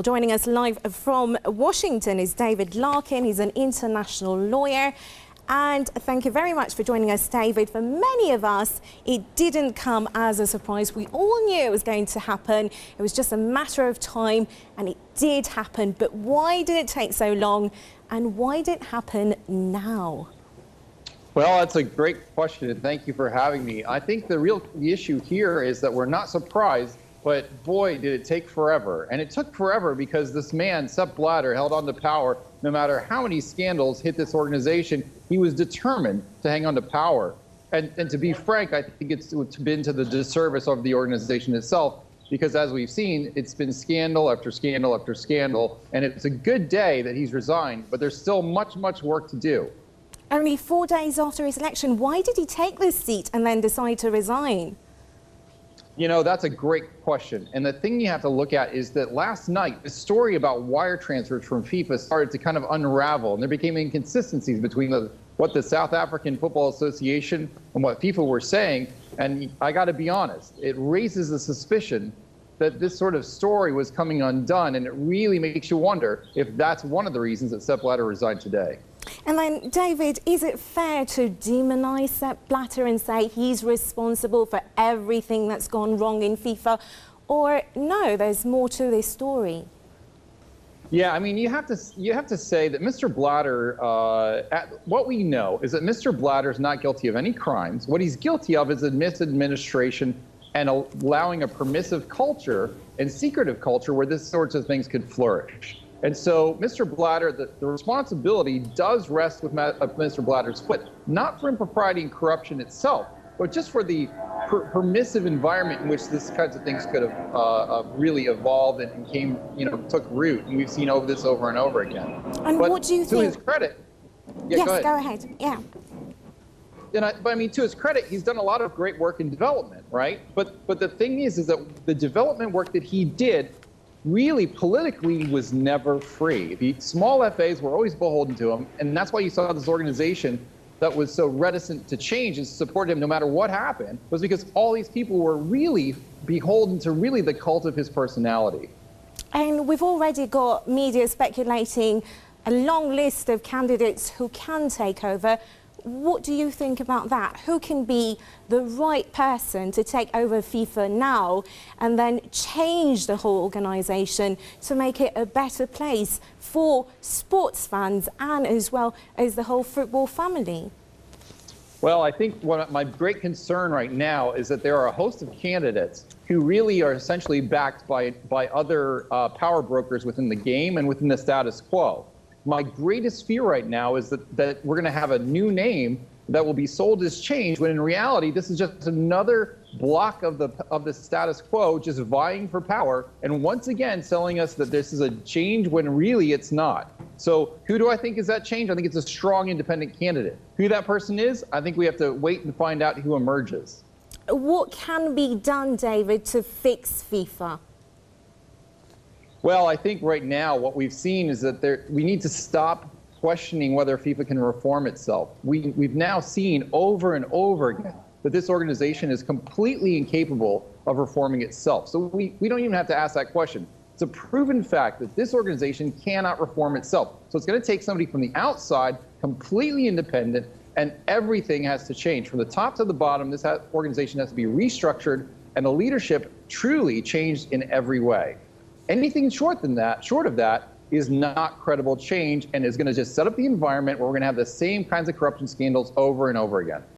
Joining us live from Washington is David Larkin. He's an international lawyer. And thank you very much for joining us, David. For many of us, it didn't come as a surprise. We all knew it was going to happen. It was just a matter of time, and it did happen. But why did it take so long, and why did it happen now? Well, that's a great question, and thank you for having me. I think the issue here is that we're not surprised, but boy, did it take forever. And it took forever because this man, Sepp Blatter, held on to power. No matter how many scandals hit this organization, he was determined to hang on to power. And to be frank, I think it's been to the disservice of the organization itself, because as we've seen, it's been scandal after scandal after scandal. And it's a good day that he's resigned, but there's still much, much work to do. Only 4 days after his election, why did he take this seat and then decide to resign? You know, that's a great question. And the thing you have to look at is that last night, the story about wire transfers from FIFA started to kind of unravel. And there became inconsistencies between what the South African Football Association and what FIFA were saying. And I got to be honest, it raises the suspicion that this sort of story was coming undone. And it really makes you wonder if that's one of the reasons that Sepp Blatter resigned today. And then, David, is it fair to demonize Sepp Blatter and say he's responsible for everything that's gone wrong in FIFA? Or no, there's more to this story? Yeah, I mean, you have to say that Mr. Blatter, what we know is that Mr. Blatter is not guilty of any crimes. What he's guilty of is misadministration and allowing a permissive culture and secretive culture where this sorts of things could flourish. And so, Mr. Blatter, the responsibility does rest with Mr. Blatter's foot, not for impropriety and corruption itself, but just for the permissive environment in which this kinds of things could have really evolved and took root. And we've seen this over and over again. And but what do you think? To his credit, yes, go ahead. Yeah. But I mean, to his credit, he's done a lot of great work in development, right? But the thing is that the development work that he did really politically was never free. Small FAs were always beholden to him, and that's why you saw this organization that was so reticent to change and support him no matter what happened, was because all these people were really beholden to really the cult of his personality. And we've already got media speculating a long list of candidates who can take over. What do you think about that? Who can be the right person to take over FIFA now and then change the whole organisation to make it a better place for sports fans and as well as the whole football family? Well, I think my great concern right now is that there are a host of candidates who really are essentially backed by other power brokers within the game and within the status quo. My greatest fear right now is that we're going to have a new name that will be sold as change, when in reality, this is just another block of the status quo, just vying for power, and once again selling us that this is a change when really it's not. So who do I think is that change? I think it's a strong independent candidate. Who that person is, I think we have to wait and find out who emerges. What can be done, David, to fix FIFA? Well, I think right now what we've seen is that we need to stop questioning whether FIFA can reform itself. We've now seen over and over again that this organization is completely incapable of reforming itself. So we don't even have to ask that question. It's a proven fact that this organization cannot reform itself. So it's going to take somebody from the outside, completely independent, and everything has to change. From the top to the bottom, this organization has to be restructured and the leadership truly changed in every way. Anything short of that is not credible change and is going to just set up the environment where we're going to have the same kinds of corruption scandals over and over again.